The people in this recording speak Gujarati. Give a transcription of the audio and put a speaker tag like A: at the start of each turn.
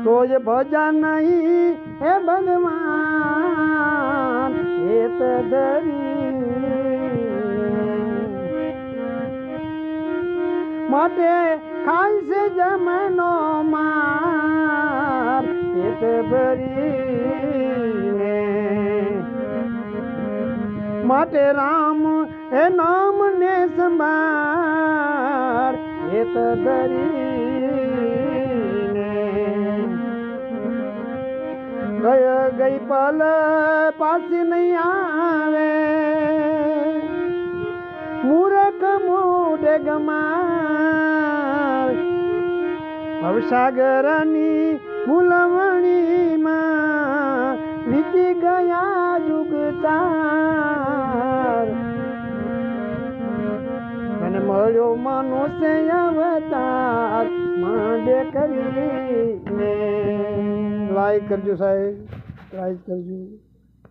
A: તો જ ભજા નહીં હે ભગવાન હેત ધરી માટે ખાય છે જમનો માર પેટ ભરીને માટે રામ હે નામ ને સંભાળ હેત ધરીને ગઈ પલ પાછી નહીં આવે મૂરખ મોઢે ગમાર ભવસાગરની મૂલવણીમાં વીતી ગયા જુગતાર અને મળ્યો મનુષ્ય અવતાર માંડે કરીને લાઈક કરજો સાહેબ, લાઈક કરજો.